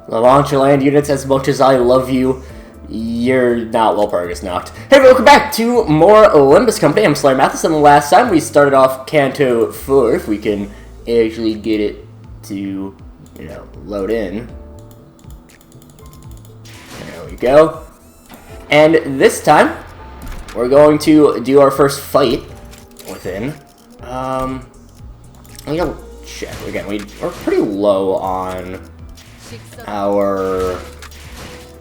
Launch land units, as much as I love you, you're not. Well, Burg is not. Hey, welcome back to more Olympus Company. I'm Slayer Mathis, and the last time we started off Canto 4, if we can actually get it to, load in. There we go. And this time, we're going to do our first fight within. We gotta check again. We're pretty low on our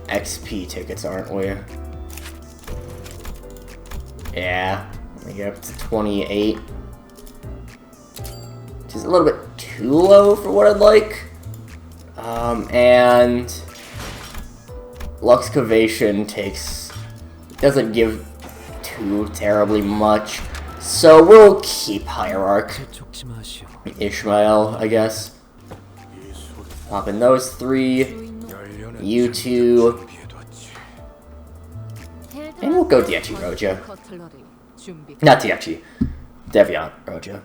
XP tickets, aren't we? Yeah, we get up to 28. Which is a little bit too low for what I'd like. And Luxcavation doesn't give too terribly much. So we'll keep Hierarch. Ishmael, I guess. Pop in those three. You two. And we'll go Diachi Roja. Not Diachi. Deviant Roja.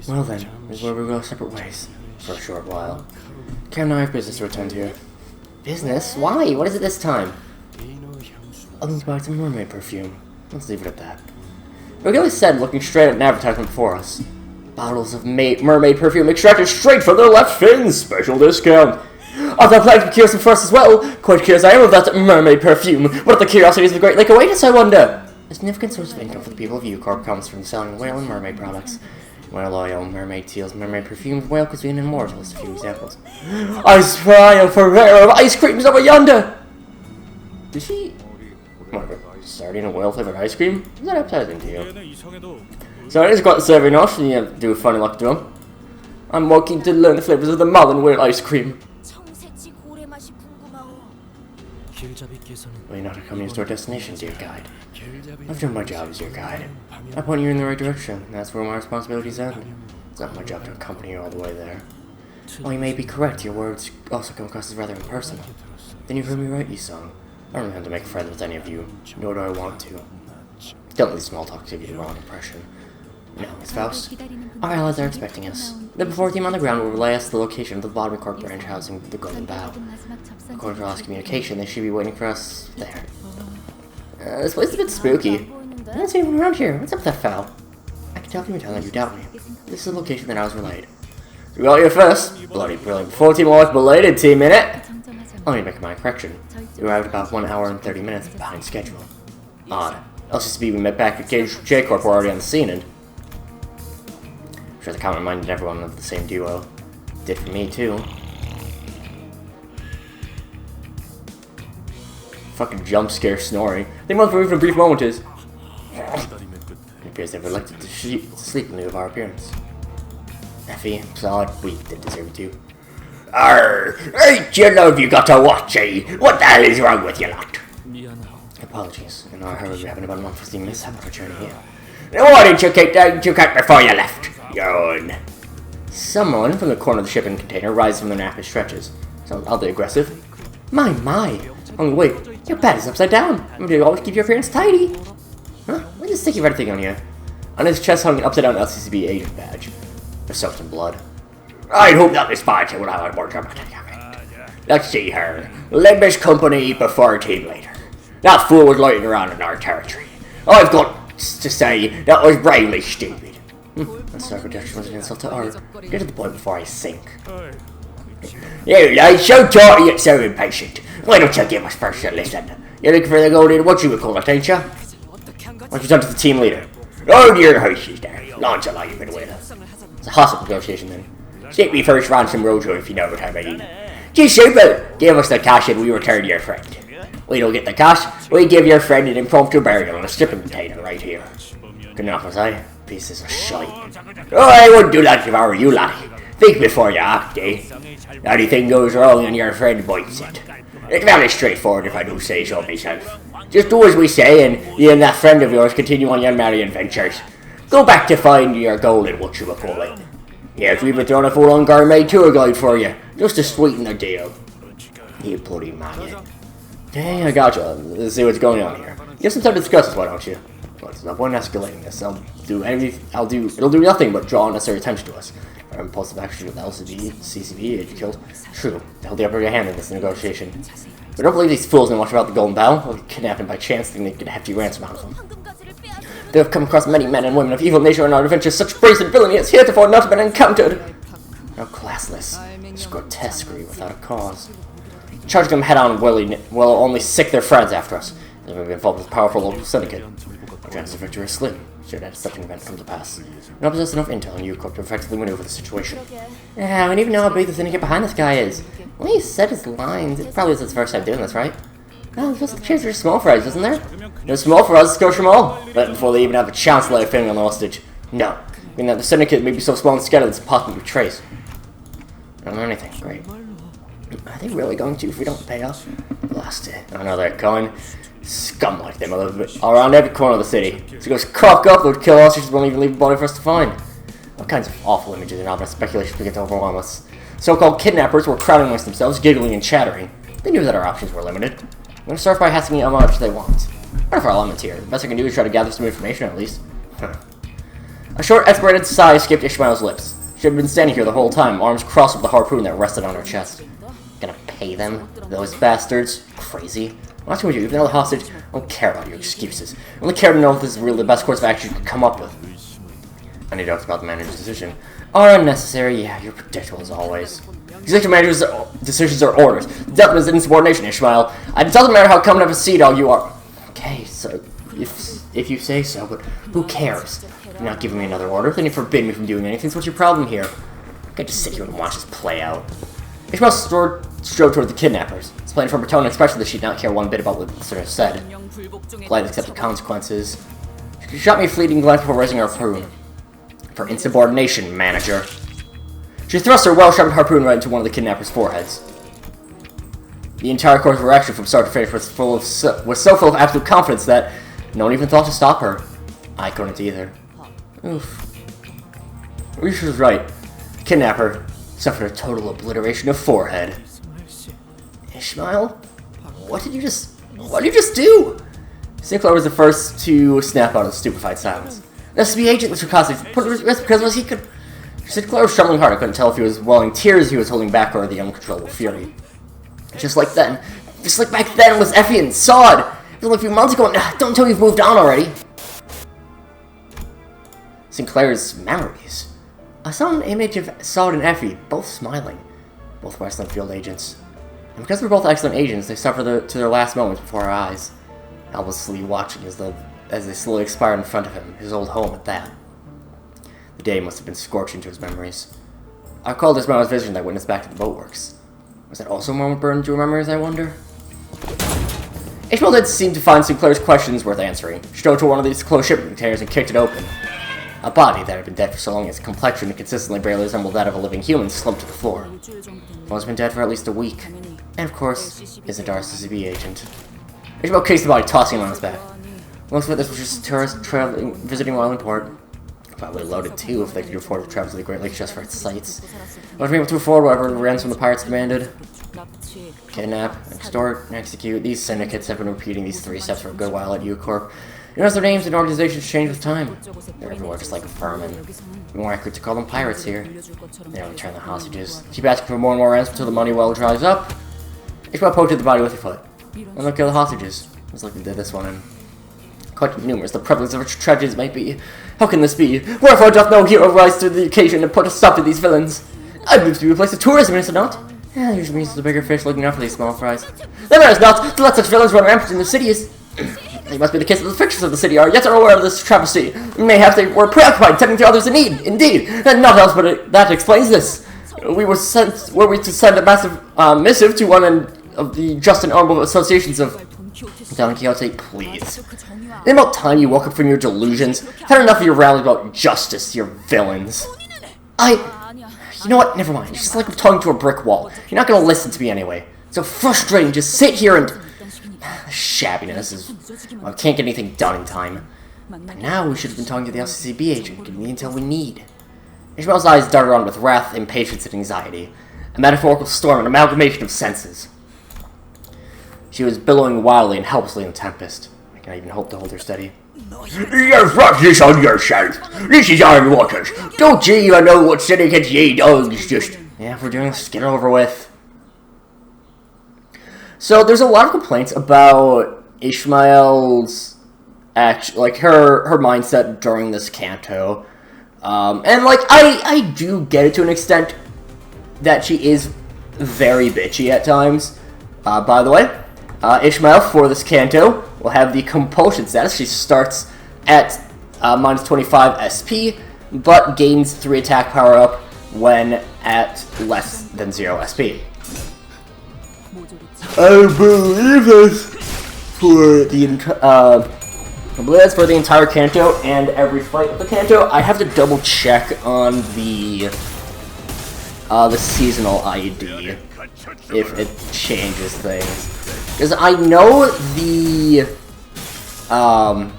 Well then, this is where we go separate ways. For a short while. Cam and I have business to attend to. Business? Why? What is it this time? I'll need to buy some mermaid perfume. Let's leave it at that. Regularly said, looking straight at an advertisement before us. Bottles of mermaid perfume extracted straight from their left fins. Special discount. Although I'd like to procure some for us as well. Quite curious I am of that mermaid perfume. What are the curiosities of the Great Lake await us, I wonder? A significant source of income for the people of U-Corp comes from selling whale and mermaid products. Whale oil, mermaid teals, mermaid perfumes, whale cuisine, and more, to list a few examples. I spy a purveyor of ice creams over yonder! Is she... starting a whale-flavored ice cream? Is that appetizing to you? So I just got the serving off, and you do a funny luck to him. I'm working to learn the flavors of the Mullen whale ice cream. Well, you're not accompanying us to our destination, dear guide. I've done my job as your guide. I point you in the right direction, and that's where my responsibilities end. It's not my job to accompany you all the way there. While you may be correct, your words also come across as rather impersonal. Then you heard me right, Yi-Sung. I don't intend to make friends with any of you, nor do I want to. Don't leave small talk to give you the wrong impression. No, Miss Faust. Our allies are expecting us. The before team on the ground will relay us the location of the Bottom Corp branch housing the Golden Bow. According to our last communication, they should be waiting for us there. This place is a bit spooky. I don't see anyone around here. What's up with that foul? I can tell from your tone that you doubt me. This is the location that I was relayed. We got here first. Bloody brilliant. Before team was belated team in it. Let me make my correction. We arrived about 1 hour and 30 minutes behind schedule. Odd. LCCB we met back at J-Corp were already on the scene, and I'm sure the common minded everyone of the same duo. Did for me too. Fucking jump scare snoring. They must for even a brief moment is. It appears they've elected to sleep in lieu of our appearance. Effie, solid, we did deserve it too. Arr! Ain't you know you got to watch, eh? What the hell is wrong with you lot? Apologies. In our hurry, we haven't about an unforeseen mishap on our journey here. Why didn't you kick down your cat before you left? Yawn. Someone from the corner of the shipping container rises from their nap and stretches. Sounds oddly aggressive. My. Oh, wait. Your bed is upside down. You always keep your appearance tidy. Huh? What's this sticky red thing on you? On his chest hung an upside-down LCCB agent badge. They're soaked in blood. I'd hope that this badge would have a more dramatic effect. Let's see her. Limbus Company before team later. That fool was loitering around in our territory. I've got to say that was bravely stupid. That self-rejection was an insult to art. Get to the point before I sink. You lads, so talky yet so impatient. Why don't you give us first a listen? You're looking for the golden what you would call it, ain't you? Why don't you talk to the team leader? Oh dear, how she's there. Lancelot, you've been with her. It's a hostile negotiation then. Take me first ransom Rojo if you know what I mean. Just simple. Give us the cash and we return your friend. We don't get the cash, we give your friend an impromptu burial in a shipping container right here. Good enough, was I? Pieces of shite. Oh, I wouldn't do that if I were you, laddie. Think before you act, eh? Anything goes wrong and your friend bites it. It's very straightforward if I do say so myself. Just do as we say and you and that friend of yours continue on your merry adventures. Go back to find your golden what you call it. Yes, we've been throwing a full-on gourmet tour guide for you, just to sweeten the deal. You bloody maggot. Hey, I gotcha. Let's see what's going on here. You have some time to discuss this, why don't you? Well, there's no point in escalating this. It'll do nothing but draw unnecessary attention to us. Our impulsive action with the CCB agent killed. True, they held the upper hand in this negotiation. But don't believe these fools know much about the Golden Bough. Or kidnapped him by chance, thinking they could get a hefty ransom out of them. They have come across many men and women of evil nature on our adventures. Such brazen villainy has heretofore not been encountered. How classless. It's grotesquery without a cause. Charging them head-on will only sick their friends after us. They may be involved with a powerful local syndicate. Our chances of victory are slim, should such an event come to pass. We don't possess enough intel on U-Corp to effectively maneuver the situation. Yeah, we don't even know how big the syndicate behind this guy is. Well, he said his lines. It probably is his first time doing this, right? Oh, there's a chance they're small fries, isn't there? No small for us, go Shamal. But before they even have a chance to lay a finger on the hostage. No. I mean, the syndicate may be so small and scattered that it's impossible to trace. I don't know anything. Great. Are they really going to if we don't pay off? Blast it. I know they're going. Scum like them all around every corner of the city. So goes cock up, they'll kill us, just won't even leave a body for us to find. All kinds of awful images and ominous speculations begin to overwhelm us. So-called kidnappers were crowding amongst themselves, giggling and chattering. They knew that our options were limited. I'm going to start by asking how much they want. What if our element here? The best I can do is try to gather some information at least. A short, exasperated sigh escaped Ishmael's lips. She had been standing here the whole time, arms crossed with the harpoon that rested on her chest. Gonna pay them? Those bastards? Crazy. I'm not going to do. Even though the hostage, I don't care about your excuses. I only care to know if this is really the best course of action you could come up with. Any doubts about the manager's decision are unnecessary. Yeah, you're predictable as always. Executive manager's decisions are orders. The death is insubordination, Ishmael. It doesn't matter how coming of a sea dog you are. Okay, so if you say so, but who cares? You're not giving me another order, then you forbid me from doing anything. So what's your problem here? I can't just sit here and watch this play out. Ishmael strode toward the kidnappers. Displaying from her tone and expression that she did not care one bit about what the listener said. Politely accepted consequences. She shot me a fleeting glance before raising her harpoon. For insubordination, manager. She thrust her well-sharpened harpoon right into one of the kidnappers' foreheads. The entire course of her action from start to finish was so full of absolute confidence that no one even thought to stop her. I couldn't either. Oof. Risha was right. The kidnapper suffered a total obliteration of forehead. Ishmael? What did you just do? Sinclair was the first to snap out of the stupefied silence. The SB agent, Mr. Cossack, put it risk because he could. Sinclair was trembling hard. I couldn't tell if he was welling tears he was holding back or the uncontrollable fury. Just like back then was Effie and Sod. It was only a few months ago. Don't tell me you've moved on already. Sinclair's memories. I saw an image of Sod and Effie, both smiling. Both Westland Field agents. And because they're both excellent agents, they suffer to their last moments before our eyes. Helplessly watching as they slowly expired in front of him, his old home at that. The day must have been scorched into his memories. I recalled this moment's vision that witnessed back to the boatworks. Was that also a moment burned into her memories, I wonder? Ishmael did seem to find Sinclair's questions worth answering. She drove to one of these closed shipping containers and kicked it open. A body that had been dead for so long its complexion consistently barely resembled that of a living human slumped to the floor. One's been dead for at least a week. And of course, isn't our CCB agent. Ishmael cased the body, tossing him on his back. Most of this was just tourists visiting Wallingport. Probably loaded too if they could afford to travel to the Great Lakes just for its sights. Wasn't able to afford whatever ransom the pirates demanded. Kidnap, extort, and execute. These syndicates have been repeating these 3 steps for a good while at U-Corp. You notice their names and organizations change with time. They're everywhere just like vermin. More accurate to call them pirates here. They don't return the hostages. Keep asking for more and more ransom until the money well dries up. Ishmael poked at the body with your foot. And they'll kill the hostages. Just like they did this one and quite numerous the prevalence of which tragedies might be. How can this be? Wherefore doth no hero rise to the occasion and put a stop to these villains? I believe to be a place of tourism, is it not? Yeah, usually means the bigger fish looking out for these small fries. There is not to let such villains run rampant in the city is. It must be the case that the fixtures of the city are yet unaware of this travesty. Mayhap they were preoccupied tending to others in need, indeed, and not else but that explains this. Were we to send a massive missive to one of the just and honorable associations of Don Quixote, please. In about time you woke up from your delusions, had enough of your rallies about justice, your villains. You know what, never mind, just like I'm talking to a brick wall. You're not gonna listen to me anyway. So frustrating, just sit here and... The shabbiness is... Well, I can't get anything done in time. But now we should have been talking to the LCCB agent, getting the intel we need. Ishmael's eyes darted on with wrath, impatience, and anxiety. A metaphorical storm, an amalgamation of senses. She was billowing wildly and helplessly in the tempest. I cannot even hope to hold her steady. You brought this on yourself. This is our waters. Don't you even know what syndicate ye does? Just yeah, if we're doing this, get it over with. So there's a lot of complaints about Ishmael's like her mindset during this canto, and like I do get it to an extent that she is very bitchy at times. By the way, Ishmael for this canto will have the compulsion status. She starts at minus 25 SP, but gains 3 attack power up when at less than 0 SP. I believe that's for the entire canto and every fight of the canto. I have to double check on the seasonal ID if it changes things, because I know I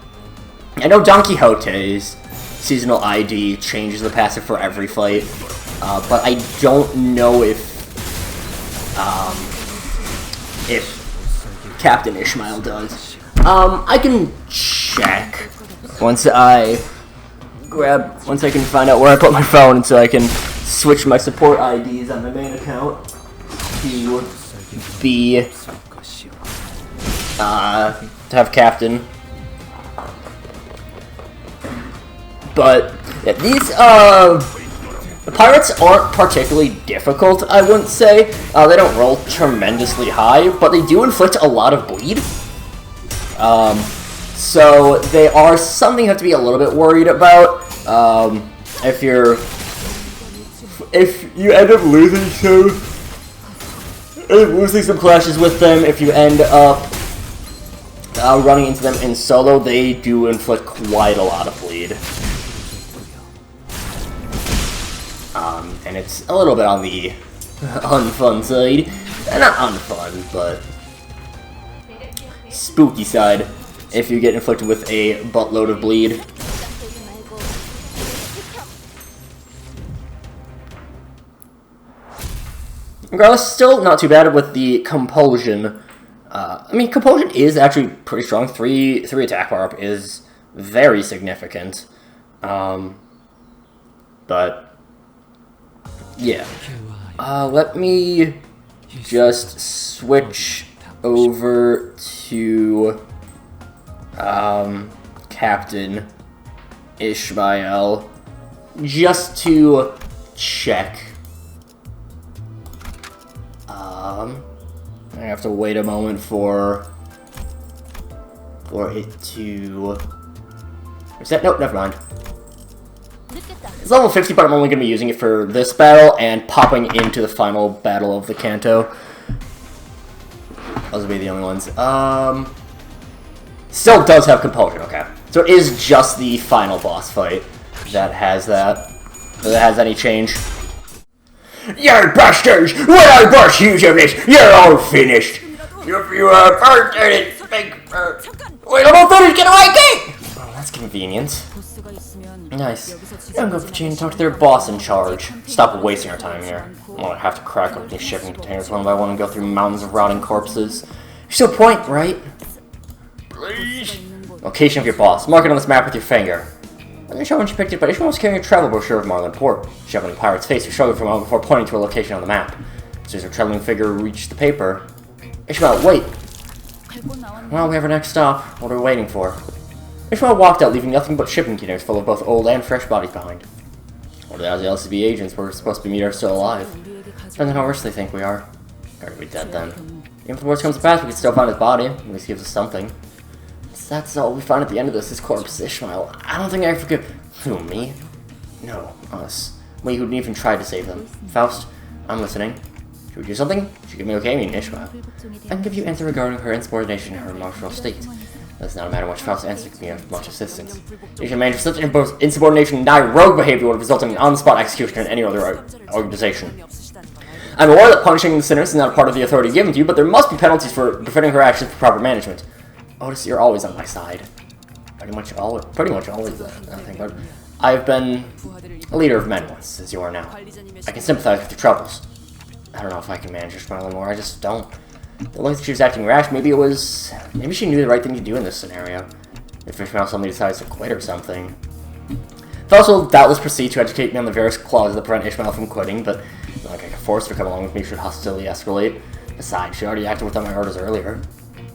know Don Quixote's seasonal ID changes the passive for every fight, but I don't know if Captain Ishmael does. I can check once I can find out where I put my phone, and so I can switch my support IDs on my main account to be to have Captain. But yeah, these the pirates aren't particularly difficult, I wouldn't say. They don't roll tremendously high, but they do inflict a lot of bleed. So they are something you have to be a little bit worried about. If you end up losing some clashes with them, if you end up running into them in solo, they do inflict quite a lot of bleed. And it's a little bit on the unfun side. Not unfun, but spooky side if you get inflicted with a buttload of bleed. Regardless, still not too bad with the compulsion. I mean, compulsion is actually pretty strong. 3 attack power up is very significant. But yeah, let me just switch over to Captain Ishmael just to check. I have to wait a moment for it to reset. Nope, never mind. It's level 50, but I'm only going to be using it for this battle and popping into the final battle of the canto. Those will be the only ones. Still does have compulsion, okay. So it is just the final boss fight that has that. That has any change. You bastards! When I bust you of this, you're all finished! If you first did it, wait, I'm all finished, get away, King! Oh, that's convenient. Nice. I'm going to talk to their boss in charge. Stop wasting our time here. I won't have to crack up these shipping containers one by one and go through mountains of rotting corpses. There's no point, right? Please. Location of your boss. Mark it on this map with your finger. I'm not sure when she picked it, but Ishmael was carrying a travel brochure of Marlin Port. Shoveling Pirate's face was shrugging for a moment before pointing to a location on the map. As soon as her traveling figure reached the paper, Ishmael, wait! Well, we have our next stop. What are we waiting for? Ishmael walked out, leaving nothing but shipping containers full of both old and fresh bodies behind. What are the LCB agents we're supposed to meet are still alive? Depends on how rich they think we are. Gotta be dead then. Even if the worst comes to pass, we can still find his body. At least gives us something. That's all we find at the end of this, his corpse, Ishmael. I don't think I forgive... Who, me? No, us. We who didn't even try to save them. Faust, I'm listening. Should we do something? Should give me okay, I mean Ishmael. I can give you answer regarding her insubordination and her emotional state. Does not matter much Faust's answer can be of much assistance. You can manage such insubordination and dire rogue behavior would result in on-the-spot execution in any other organization. I'm aware that punishing the sinners is not a part of the authority given to you, but there must be penalties for befitting her actions for proper management. Otis, you're always on my side. Pretty much always, I think. But I've been a leader of men once, as you are now. I can sympathize with your troubles. I don't know if I can manage Ishmael anymore, I just don't. It looks like she was acting rash. Maybe she knew the right thing to do in this scenario. if Ishmael suddenly decides to quit or something. Thales will doubtless proceed to educate me on the various clauses that prevent Ishmael from quitting, but it's not like I can force her to come along with me should hostility escalate. Besides, she already acted without my orders earlier.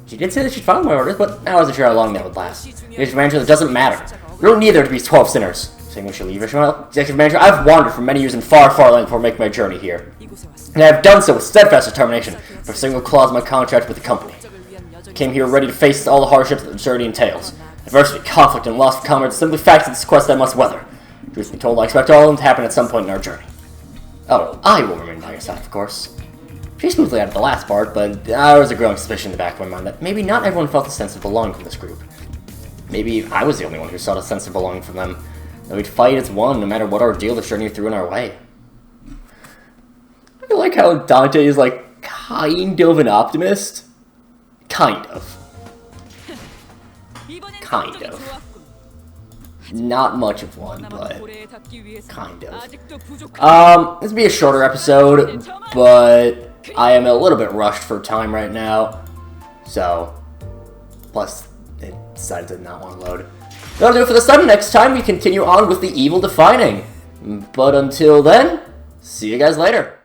She did say that she'd follow my orders, but I wasn't sure how long that would last. Executive Manager, that doesn't matter. We don't need there to be 12 sinners. Saying we should leave Ishmael? Executive Manager, I've wandered for many years in far, far land before making my journey here. And I have done so with steadfast determination for a single clause in my contract with the company. I came here ready to face all the hardships that the journey entails. Adversity, conflict, and loss of comrades are simply facts of this quest I must weather. Truth be told, I expect all of them to happen at some point in our journey. Oh, I will remain by your side, of course. She smoothly added the last part, but there was a growing suspicion in the back of my mind that maybe not everyone felt a sense of belonging from this group. Maybe I was the only one who sought a sense of belonging from them, that we'd fight as one no matter what ordeal the journey threw in our way. I like how Dante is like kind of an optimist. Kind of. Kind of. Not much of one, but kind of. This will be a shorter episode, but I am a little bit rushed for time right now. So, plus, it decided to not want to load. That'll do it for this time. Next time, we continue on with the evil defining. But until then, see you guys later.